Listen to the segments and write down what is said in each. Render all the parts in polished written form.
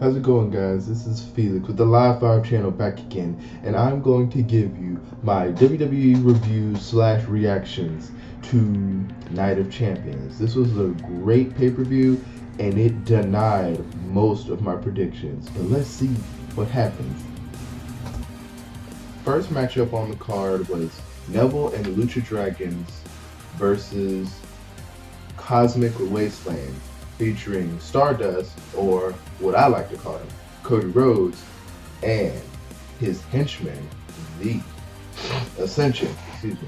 How's it going, guys? This is Felix with the Live 5 channel back again, and I'm going to give you my WWE reviews slash reactions to Night of Champions. This was a great pay-per-view, and it denied most of my predictions. But let's see what happens. First matchup on the card was Neville and the Lucha Dragons versus Cosmic Wasteland, featuring Stardust, or what I like to call him, Cody Rhodes, and his henchman, the Ascension. Excuse me.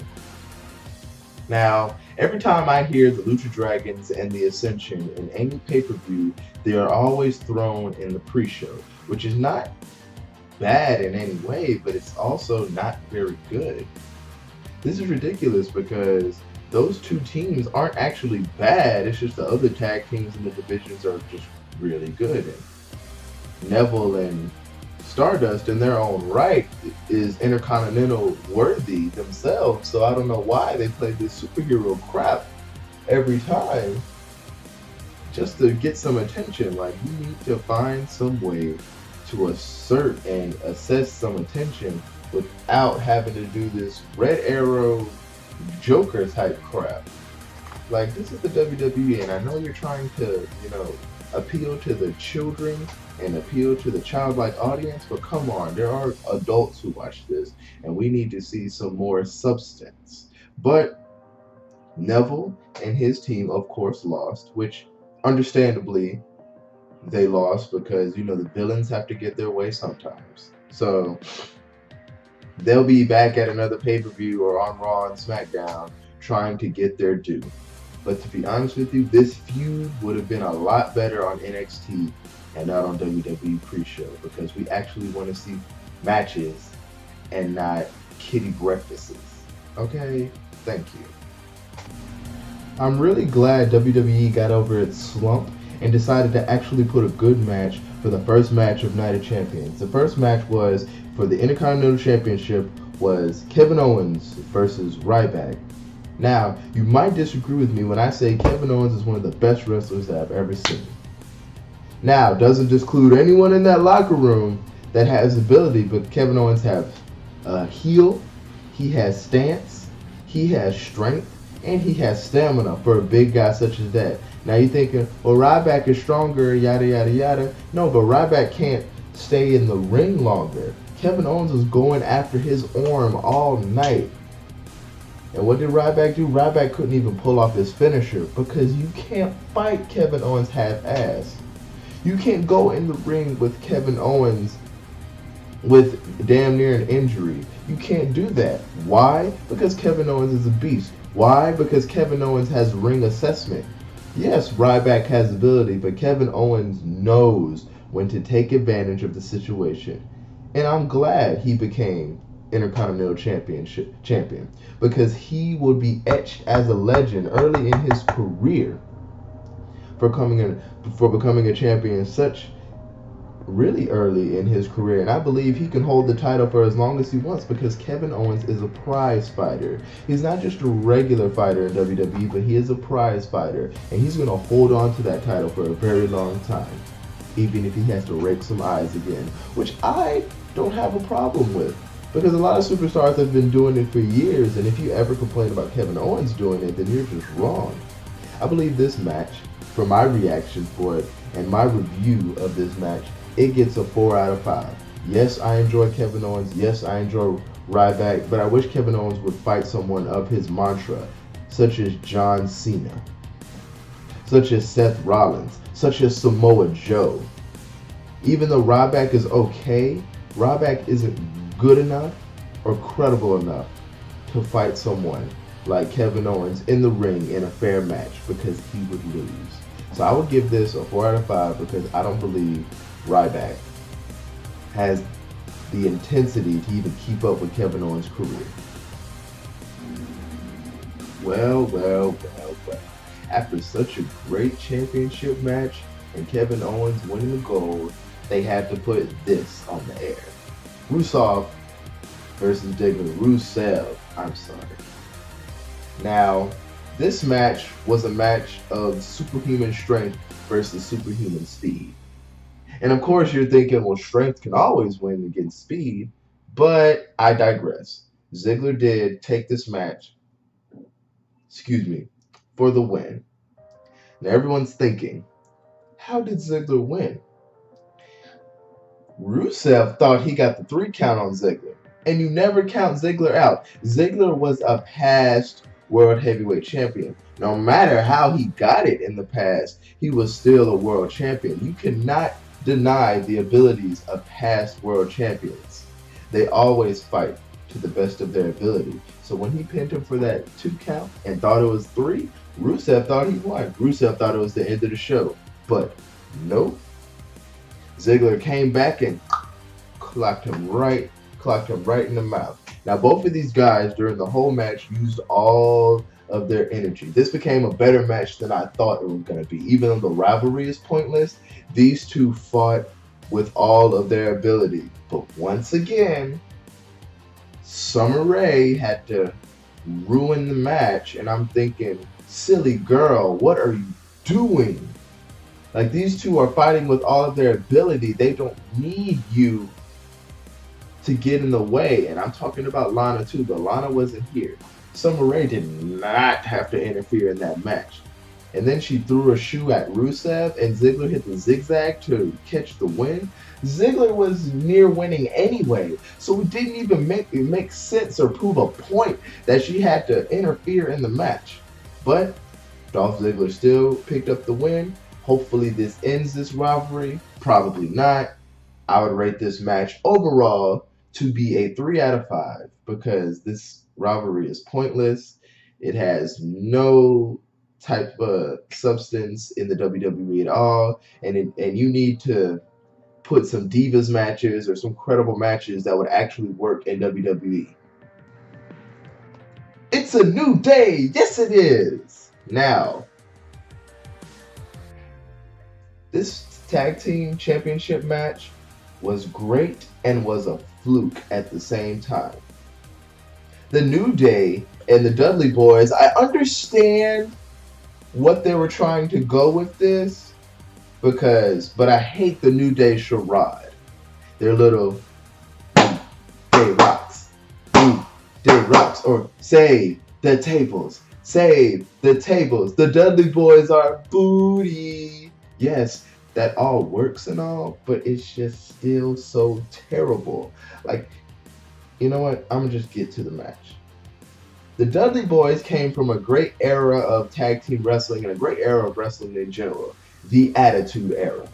Now, every time I hear the Lucha Dragons and the Ascension in any pay-per-view, they are always thrown in the pre-show, which is not bad in any way, but it's also not very good. This is ridiculous because those two teams aren't actually bad. It's just the other tag teams in the divisions are just really good. And Neville and Stardust in their own right is intercontinental worthy themselves. So I don't know why they play this superhero crap every time just to get some attention. Like, you need to find some way to assert and assess some attention without having to do this Red Arrow Joker type crap. Like, this is the WWE, and I know you're trying to, appeal to the children and appeal to the childlike audience, but come on, there are adults who watch this, and we need to see some more substance. But Neville and his team, of course, lost, which understandably they lost because, the villains have to get their way sometimes. So they'll be back at another pay-per-view or on Raw and SmackDown trying to get their due. But to be honest with you, this feud would have been a lot better on NXT and not on WWE pre-show, because we actually want to see matches and not kitty breakfasts. Okay? Thank you. I'm really glad WWE got over its slump and decided to actually put a good match for the first match of Night of Champions. The first match was for the Intercontinental Championship, was Kevin Owens versus Ryback. Now, you might disagree with me when I say Kevin Owens is one of the best wrestlers that I've ever seen. Now, doesn't exclude anyone in that locker room that has ability, but Kevin Owens has heel, he has stance, he has strength, and he has stamina for a big guy such as that. Now you're thinking, well, Ryback is stronger, yada, yada, yada. No, but Ryback can't stay in the ring longer. Kevin Owens was going after his arm all night. And what did Ryback do? Ryback couldn't even pull off his finisher because you can't fight Kevin Owens half-ass. You can't go in the ring with Kevin Owens with damn near an injury. You can't do that. Why? Because Kevin Owens is a beast. Why? Because Kevin Owens has ring assessment. Yes, Ryback has ability, but Kevin Owens knows when to take advantage of the situation. And I'm glad he became Intercontinental Champion, because he would be etched as a legend early in his career for becoming a champion such really early in his career. And I believe he can hold the title for as long as he wants, because Kevin Owens is a prize fighter. He's not just a regular fighter in WWE, but he is a prize fighter, and he's going to hold on to that title for a very long time, even if he has to rake some eyes again, which I don't have a problem with, because a lot of superstars have been doing it for years, and if you ever complain about Kevin Owens doing it, then you're just wrong. I believe this match, for my reaction for it and my review of this match, it gets a 4 out of 5. Yes, I enjoy Kevin Owens. Yes, I enjoy Ryback, but I wish Kevin Owens would fight someone of his mantra, such as John Cena, such as Seth Rollins, such as Samoa Joe. Even though Ryback is okay, Ryback isn't good enough or credible enough to fight someone like Kevin Owens in the ring in a fair match, because he would lose. So I would give this a 4 out of 5, because I don't believe Ryback has the intensity to even keep up with Kevin Owens' career. Well. After such a great championship match and Kevin Owens winning the gold, they had to put this on the air. Rusev versus Rusev, I'm sorry. Now, this match was a match of superhuman strength versus superhuman speed. And of course, you're thinking, well, strength can always win against speed, but I digress. Ziggler did take this match, excuse me, for the win. Now everyone's thinking, how did Ziggler win? Rusev thought he got the 3 count on Ziggler. And you never count Ziggler out. Ziggler was a past World Heavyweight Champion. No matter how he got it in the past, he was still a World Champion. You cannot deny the abilities of past World Champions. They always fight to the best of their ability. So when he pinned him for that 2 count and thought it was 3, Rusev thought he won. Rusev thought it was the end of the show. But nope. Ziggler came back and clocked him right in the mouth. Now, both of these guys during the whole match used all of their energy. This became a better match than I thought it was going to be. Even though the rivalry is pointless, these two fought with all of their ability. But once again, Summer Rae had to ruin the match, and I'm thinking, silly girl, what are you doing? Like, these two are fighting with all of their ability. They don't need you to get in the way. And I'm talking about Lana too, but Lana wasn't here. Summer Rae did not have to interfere in that match. And then she threw a shoe at Rusev, and Ziggler hit the zigzag to catch the win. Ziggler was near winning anyway, so it didn't even make sense or prove a point that she had to interfere in the match. But Dolph Ziggler still picked up the win. Hopefully this ends this rivalry. Probably not. I would rate this match overall to be a 3 out of 5 because this rivalry is pointless. It has no type of substance in the WWE at all, and you need to put some divas matches or some credible matches that would actually work in WWE. It's a new day. Yes, it is. Now, this tag team championship match was great and was a fluke at the same time. The New Day and the Dudley Boyz, I understand what they were trying to go with this, but I hate the New Day charade. Their little Day rocks, Day rocks, or save the tables, save the tables. The Dudley Boyz are booty. Yes, that all works and all, but it's just still so terrible. Like, you know what? I'm gonna just get to the match. The Dudley Boyz came from a great era of tag team wrestling and a great era of wrestling in general, the Attitude Era.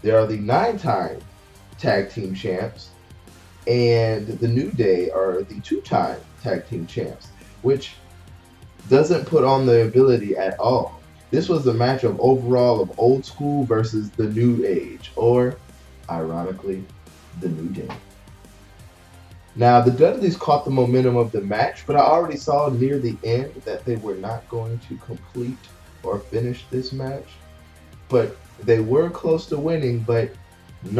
They are the 9-time tag team champs, and the New Day are the 2-time tag team champs, which doesn't put on the ability at all. This was a match of overall of old school versus the new age, or, ironically, the New Day. Now, the Dudleys caught the momentum of the match, but I already saw near the end that they were not going to complete or finish this match. But they were close to winning, but the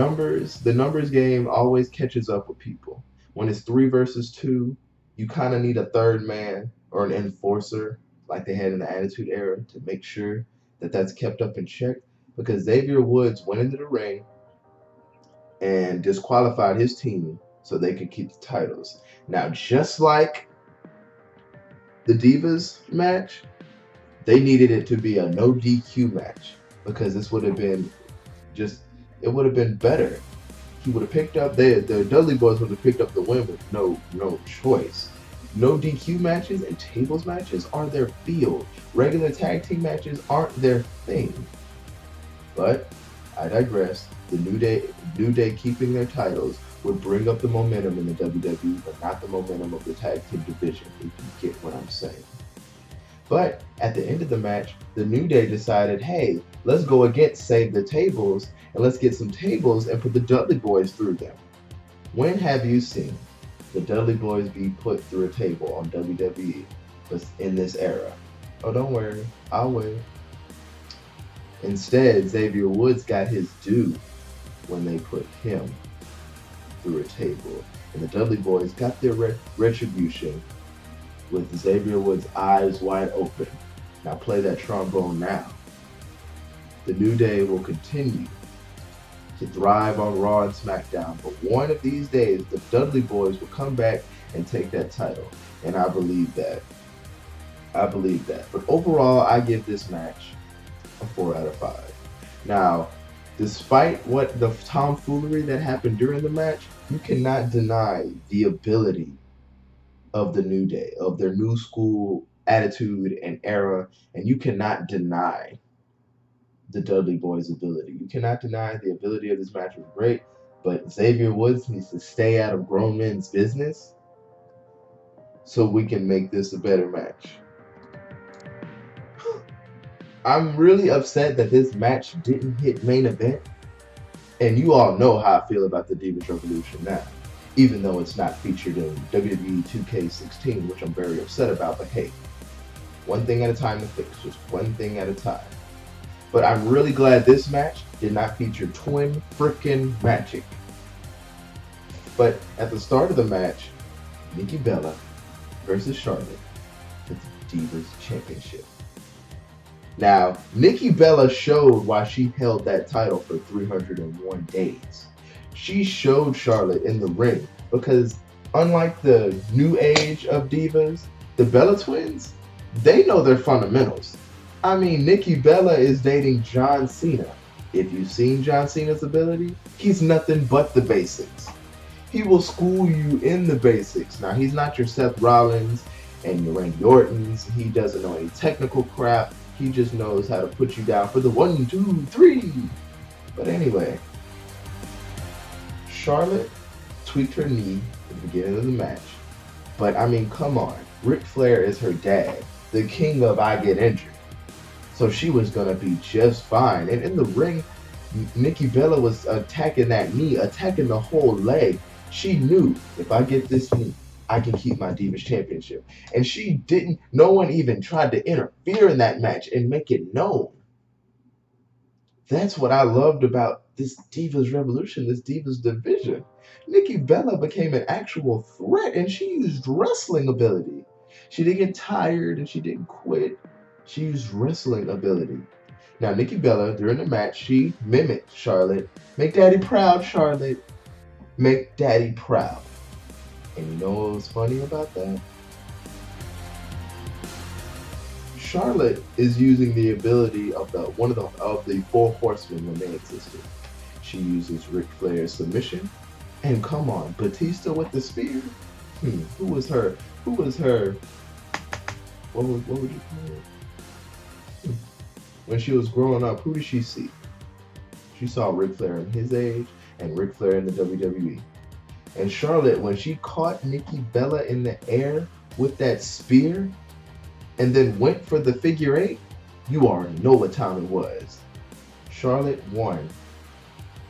numbers game always catches up with people. When it's 3 versus 2, you kind of need a third man or an enforcer like they had in the Attitude Era to make sure that that's kept up in check, because Xavier Woods went into the ring and disqualified his team so they could keep the titles. Now, just like the Divas match, they needed it to be a no DQ match, because this would have been it would have been better. He would have picked up, the Dudley Boyz would have picked up the win with no choice. No DQ matches and tables matches are their field. Regular tag team matches aren't their thing. But I digress. The New Day keeping their titles would bring up the momentum in the WWE, but not the momentum of the tag team division, if you get what I'm saying. But at the end of the match, the New Day decided, hey, let's go against Save the Tables, and let's get some tables and put the Dudley Boyz through them. When have you seen the Dudley Boyz be put through a table on WWE in this era? Oh, don't worry, I'll wait. Instead, Xavier Woods got his due when they put him through a table. And the Dudley Boyz got their retribution with Xavier Woods' eyes wide open. Now play that trombone now. The New Day will continue to thrive on Raw and SmackDown. But one of these days, the Dudley Boyz will come back and take that title. And I believe that. I believe that. But overall, I give this match a 4 out of 5. Now, despite what the tomfoolery that happened during the match, you cannot deny the ability of the New Day, of their new school attitude and era, and you cannot deny the Dudley Boyz' ability. You cannot deny the ability of this match was great, but Xavier Woods needs to stay out of grown men's business so we can make this a better match. I'm really upset that this match didn't hit main event, and you all know how I feel about the Divas Revolution now, even though it's not featured in WWE 2K16, which I'm very upset about, but hey, one thing at a time to fix, just one thing at a time. But I'm really glad this match did not feature twin frickin' magic. But at the start of the match, Nikki Bella versus Charlotte for the Divas Championship. Now, Nikki Bella showed why she held that title for 301 days. She showed Charlotte in the ring because unlike the new age of divas, the Bella twins, they know their fundamentals. I mean, Nikki Bella is dating John Cena. If you've seen John Cena's ability, he's nothing but the basics. He will school you in the basics. Now, he's not your Seth Rollins and your Randy Ortons. He doesn't know any technical crap. He just knows how to put you down for the 1, 2, 3. But anyway, Charlotte tweaked her knee at the beginning of the match. But I mean, come on. Ric Flair is her dad, the king of I get injured. So she was going to be just fine. And in the ring, Nikki Bella was attacking that knee, attacking the whole leg. She knew, if I get this knee, I can keep my Divas Championship. And she didn't, no one even tried to interfere in that match and make it known. That's what I loved about this Divas Revolution, this Divas division. Nikki Bella became an actual threat, and she used wrestling ability. She didn't get tired, and she didn't quit. She used wrestling ability. Now, Nikki Bella, during the match, she mimicked Charlotte. Make Daddy proud, Charlotte. Make Daddy proud. And you know what was funny about that? Charlotte is using the ability of one of the four horsemen when they existed. She uses Ric Flair's submission, and come on, Batista with the spear. Who was her? What would you call it? When she was growing up, who did she see? She saw Ric Flair in his age and Ric Flair in the WWE. And Charlotte, when she caught Nikki Bella in the air with that spear and then went for the figure 8, you already know what time it was. Charlotte won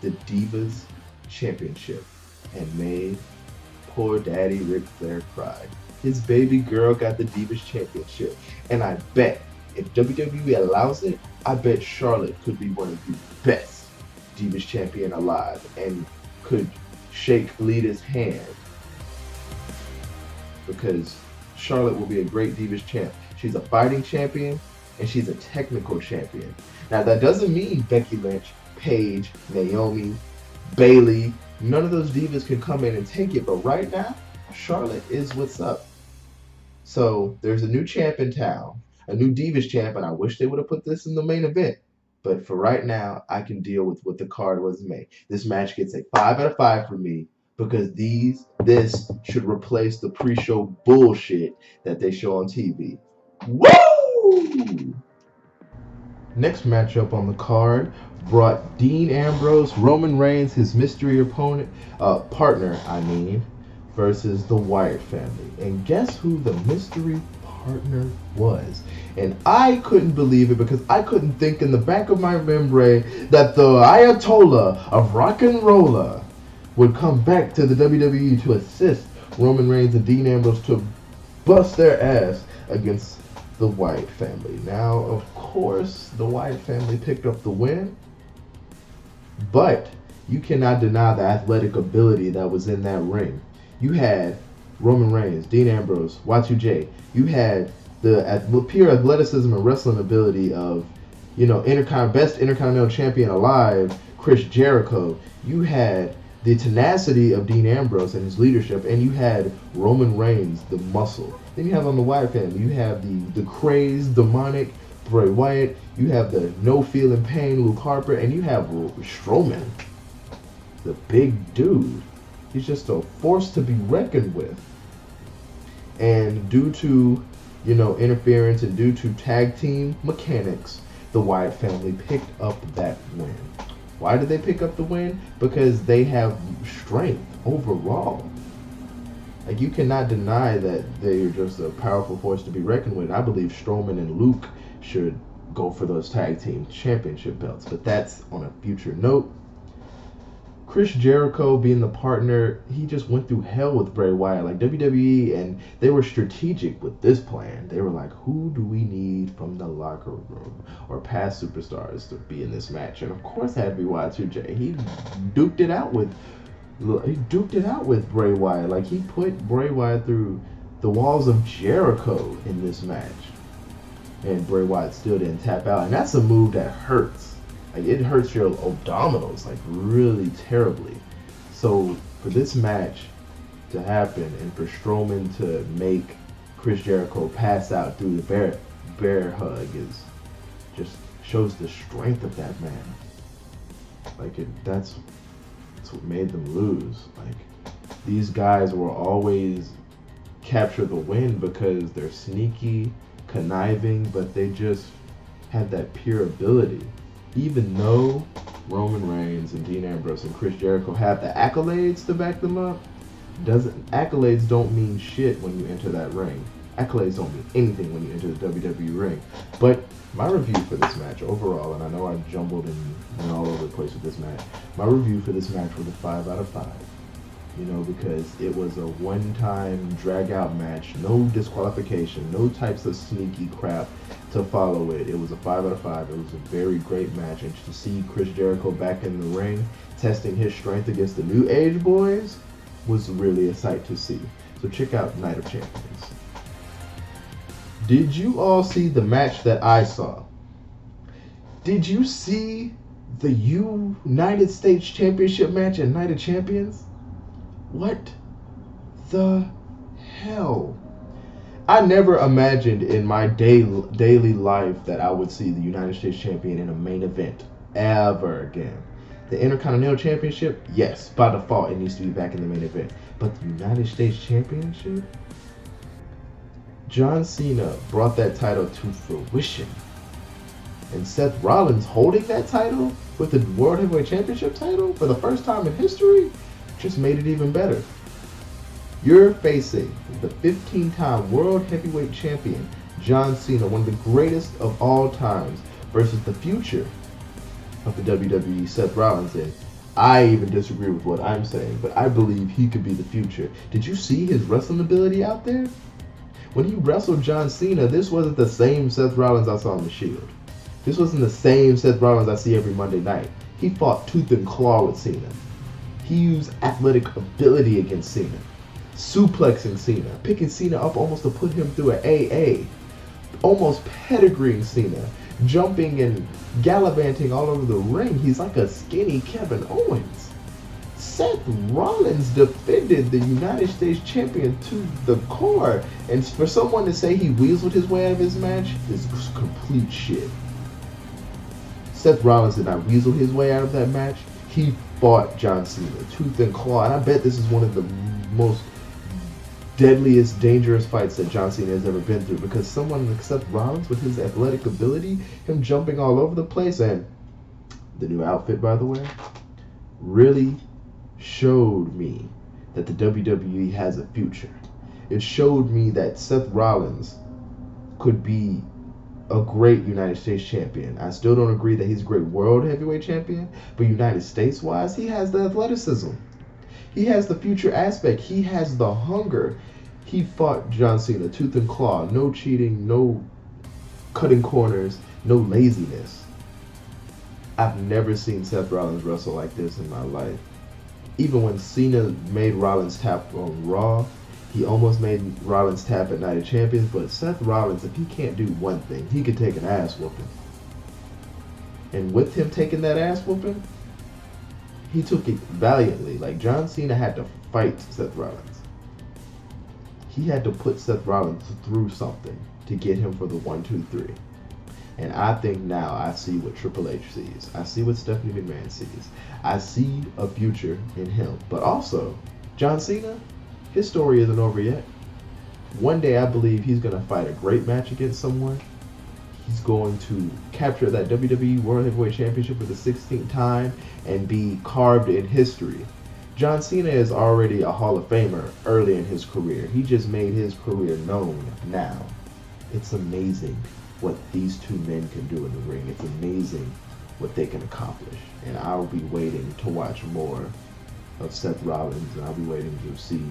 the Divas Championship and made poor daddy Ric Flair cry. His baby girl got the Divas Championship. And I bet, if WWE allows it, I bet Charlotte could be one of the best Divas Champion alive and could shake Lita's hand, because Charlotte will be a great Divas champ. She's a fighting champion and she's a technical champion. Now that doesn't mean Becky Lynch, Paige, Naomi, Bayley, none of those divas can come in and take it, but right now Charlotte is what's up. So there's a new champ in town, a new Divas champ, and I wish they would have put this in the main event. But for right now, I can deal with what the card was made. This match gets a 5 out of 5 for me because this should replace the pre-show bullshit that they show on TV. Woo! Next matchup on the card brought Dean Ambrose, Roman Reigns, his mystery partner, versus the Wyatt family. And guess who the mystery partner was? And I couldn't believe it because I couldn't think in the back of my memory that the Ayatollah of rock and roller would come back to the WWE to assist Roman Reigns and Dean Ambrose to bust their ass against the Wyatt family. Now, of course, the Wyatt family picked up the win, but you cannot deny the athletic ability that was in that ring. You had Roman Reigns, Dean Ambrose, Y2J. You had the pure athleticism and wrestling ability of, best Intercontinental Champion alive, Chris Jericho, you had the tenacity of Dean Ambrose and his leadership, and you had Roman Reigns, the muscle. Then you have on the Wyatt family, you have the crazed, demonic Bray Wyatt, you have the no feeling pain Luke Harper, and you have Strowman, the big dude. He's just a force to be reckoned with. And due to, interference and due to tag team mechanics, the Wyatt family picked up that win. Why did they pick up the win? Because they have strength overall. Like, you cannot deny that they're just a powerful force to be reckoned with. I believe Strowman and Luke should go for those tag team championship belts, but that's on a future note. Chris Jericho being the partner, he just went through hell with Bray Wyatt. Like, WWE, and they were strategic with this plan. They were like, who do we need from the locker room or past superstars to be in this match? And of course it had to be Y2J. He duked it out with Bray Wyatt. Like, he put Bray Wyatt through the walls of Jericho in this match. And Bray Wyatt still didn't tap out. And that's a move that hurts. Like, it hurts your abdominals, like, really terribly. So for this match to happen and for Strowman to make Chris Jericho pass out through the bear hug is just shows the strength of that man. Like, that's what made them lose. Like, these guys will always capture the win because they're sneaky, conniving, but they just have that pure ability. Even though Roman Reigns and Dean Ambrose and Chris Jericho have the accolades to back them up, accolades don't mean shit when you enter that ring. Accolades don't mean anything when you enter the WWE ring. But my review for this match overall, and I know I jumbled and went all over the place with this match, my review for this match was a 5 out of 5. Because it was a one-time drag-out match, no disqualification, no types of sneaky crap to follow it. It was a 5 out of 5. It was a very great match, and to see Chris Jericho back in the ring, testing his strength against the New Age boys, was really a sight to see. So check out Night of Champions. Did you all see the match that I saw? Did you see the United States Championship match at Night of Champions? What the hell? I never imagined in my daily life that I would see the United States Champion in a main event ever again. The Intercontinental Championship, yes, by default it needs to be back in the main event. But the United States Championship? John Cena brought that title to fruition. And Seth Rollins holding that title with the World Heavyweight Championship title for the first time in history just made it even better. You're facing the 15-time World Heavyweight Champion, John Cena, one of the greatest of all times, versus the future of the WWE, Seth Rollins. And I even disagree with what I'm saying, but I believe he could be the future. Did you see his wrestling ability out there? When he wrestled John Cena, this wasn't the same Seth Rollins I saw in The Shield. This wasn't the same Seth Rollins I see every Monday night. He fought tooth and claw with Cena. He used athletic ability against Cena, suplexing Cena, picking Cena up almost to put him through an AA, almost pedigreeing Cena, jumping and gallivanting all over the ring. He's like a skinny Kevin Owens. Seth Rollins defended the United States Champion to the core, and for someone to say he weaseled his way out of his match is complete shit. Seth Rollins did not weasel his way out of that match. He fought John Cena tooth and claw, and I bet this is one of the most deadliest, dangerous fights that John Cena has ever been through, because someone like Seth Rollins with his athletic ability, him jumping all over the place, and the new outfit, by the way, really showed me that the WWE has a future. It showed me that Seth Rollins could be a great United States champion. I still don't agree that he's a great world heavyweight champion, but United States wise, he has the athleticism. He has the future aspect. He has the hunger. He fought John Cena tooth and claw, no cheating, no cutting corners, no laziness. I've never seen Seth Rollins wrestle like this in my life. Even when Cena made Rollins tap on Raw, he almost made Rollins tap at Night of Champions, but Seth Rollins, if he can't do one thing, he could take an ass whooping. And with him taking that ass whooping, he took it valiantly. Like, John Cena had to fight Seth Rollins. He had to put Seth Rollins through something to get him for the 1, 2, 3. And I think now I see what Triple H sees. I see what Stephanie McMahon sees. I see a future in him. But also, John Cena, his story isn't over yet. One day I believe he's going to fight a great match against someone. He's going to capture that WWE World Heavyweight Championship for the 16th time and be carved in history. John Cena is already a Hall of Famer early in his career. He just made his career known now. It's amazing what these two men can do in the ring. It's amazing what they can accomplish. And I'll be waiting to watch more of Seth Rollins, and I'll be waiting to see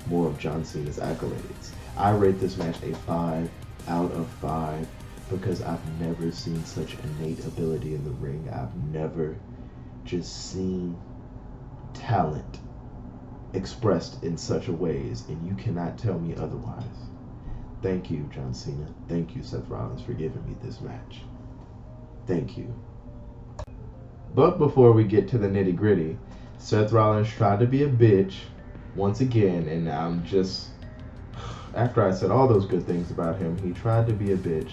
more of John Cena's accolades. I rate this match a 5 out of 5 because I've never seen such innate ability in the ring. I've never just seen talent expressed in such a ways, and you cannot tell me otherwise. Thank you, John Cena. Thank you, Seth Rollins, for giving me this match. Thank you. But before we get to the nitty-gritty, Seth Rollins tried to be a bitch once again, and I'm just... After I said all those good things about him, he tried to be a bitch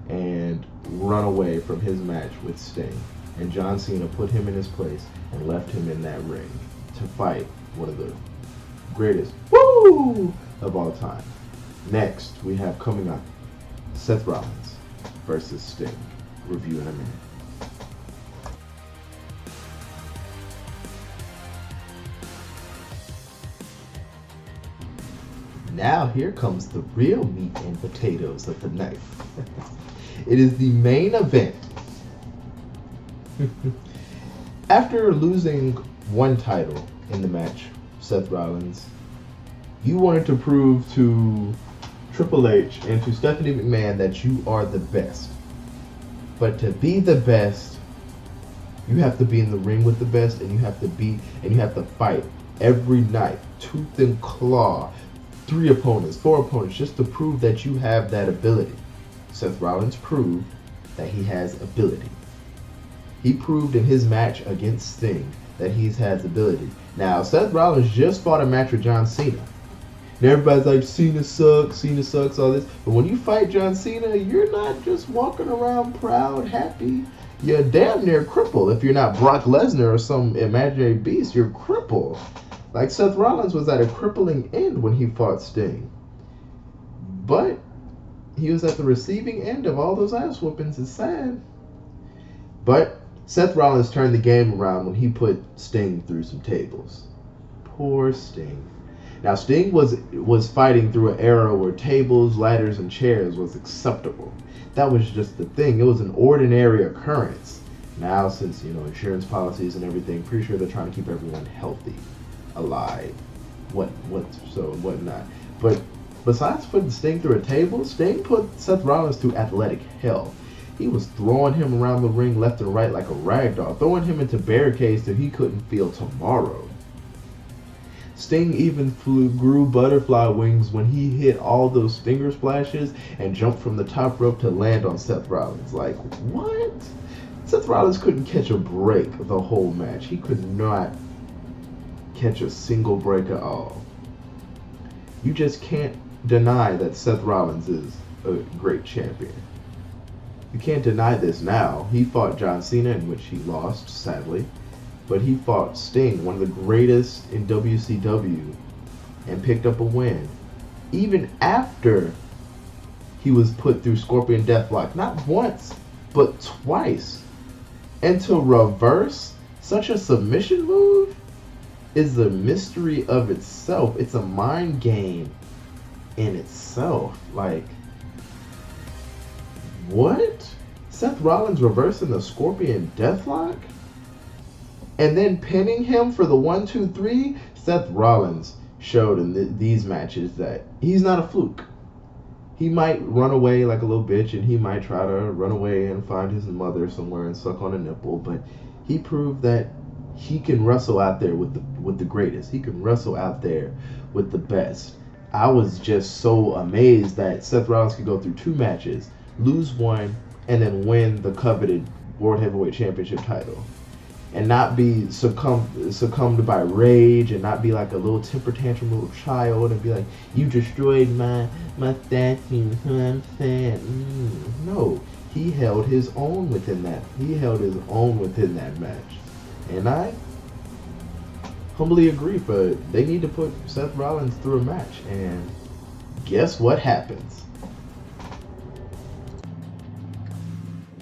and run away from his match with Sting. And John Cena put him in his place and left him in that ring to fight one of the greatest of all time. Next, we have coming up Seth Rollins versus Sting. Review in a minute. Now here comes the real meat and potatoes of the night. It is the main event. After losing one title in the match, Seth Rollins, you wanted to prove to Triple H and to Stephanie McMahon that you are the best. But to be the best, you have to be in the ring with the best, and you have to fight every night, tooth and claw, 3 opponents, 4 opponents, just to prove that you have that ability. Seth Rollins proved that he has ability. He proved in his match against Sting that he has ability. Now, Seth Rollins just fought a match with John Cena. And everybody's like, Cena sucks, all this. But when you fight John Cena, you're not just walking around proud, happy. You're damn near crippled. If you're not Brock Lesnar or some imaginary beast, you're crippled. Like, Seth Rollins was at a crippling end when he fought Sting. But he was at the receiving end of all those ass whoopings. It's sad. But Seth Rollins turned the game around when he put Sting through some tables. Poor Sting. Now, Sting was fighting through an era where tables, ladders, and chairs was acceptable. That was just the thing. It was an ordinary occurrence. Now, since, insurance policies and everything, pretty sure they're trying to keep everyone healthy, alive, whatnot. But besides putting Sting through a table, Sting put Seth Rollins through athletic hell. He was throwing him around the ring left and right like a rag doll, throwing him into barricades that he couldn't feel tomorrow. Sting even grew butterfly wings when he hit all those stinger splashes and jumped from the top rope to land on Seth Rollins. Like, what? Seth Rollins couldn't catch a break the whole match. He could not catch a single break at all. You just can't deny that Seth Rollins is a great champion. You can't deny this now. He fought John Cena, in which he lost, sadly. But he fought Sting, one of the greatest in WCW, and picked up a win. Even after he was put through Scorpion Deathlock, not once, but twice. And to reverse such a submission move is a mystery of itself. It's a mind game in itself. Like, what? Seth Rollins reversing the Scorpion Deathlock? And then pinning him for the 1, 2, 3? Seth Rollins showed in these matches that he's not a fluke. He might run away like a little bitch, and he might try to run away and find his mother somewhere and suck on a nipple, but he proved that he can wrestle out there with the greatest. He can wrestle out there with the best. I was just so amazed that Seth Rollins could go through 2 matches, lose one, and then win the coveted World Heavyweight Championship title. and not be succumbed by rage, and not be like a little temper tantrum little child and be like, you destroyed my statue, so I'm sad. No, he held his own within that. He held his own within that match, and I humbly agree. But they need to put Seth Rollins through a match, and guess what happens?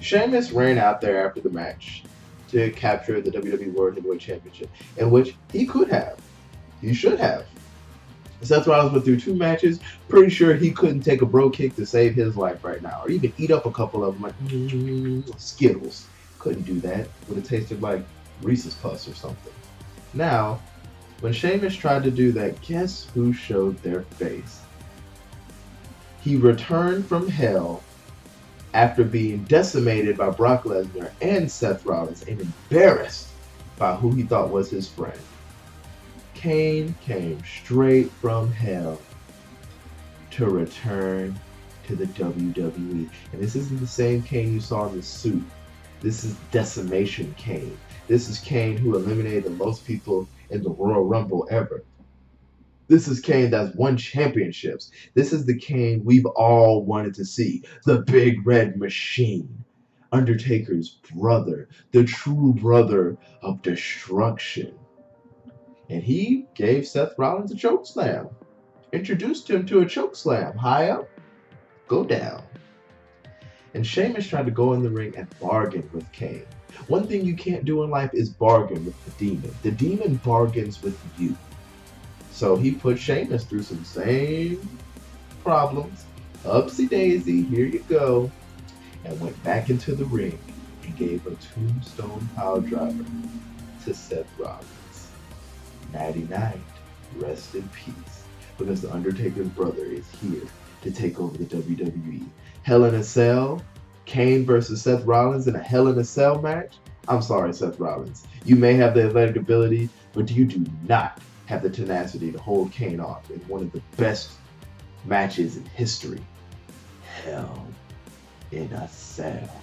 Sheamus ran out there after the match to capture the WWE World Heavyweight Championship, in which he could have. He should have. Seth Rollins went through 2 matches. Pretty sure he couldn't take a bro kick to save his life right now, or even eat up a couple of them like Skittles. Couldn't do that. Would have tasted like Reese's Puffs or something. Now, when Sheamus tried to do that, guess who showed their face? He returned from hell after being decimated by Brock Lesnar and Seth Rollins and embarrassed by who he thought was his friend. Kane came straight from hell to return to the WWE. And this isn't the same Kane you saw in the suit. This is Decimation Kane. This is Kane who eliminated the most people in the Royal Rumble ever. This is Kane that's won championships. This is the Kane we've all wanted to see. The Big Red Machine. Undertaker's brother. The true brother of destruction. And he gave Seth Rollins a chokeslam. Introduced him to a chokeslam. High up, go down. And Sheamus tried to go in the ring and bargain with Kane. One thing you can't do in life is bargain with the demon. The demon bargains with you. So he put Sheamus through some same problems. Upsy daisy, here you go. And went back into the ring and gave a tombstone pile driver to Seth Rollins. 99, rest in peace. Because the Undertaker's brother is here to take over the WWE. Hell in a Cell, Kane versus Seth Rollins in a Hell in a Cell match. I'm sorry, Seth Rollins. You may have the athletic ability, but you do not have the tenacity to hold Kane off in one of the best matches in history. Hell in a Cell.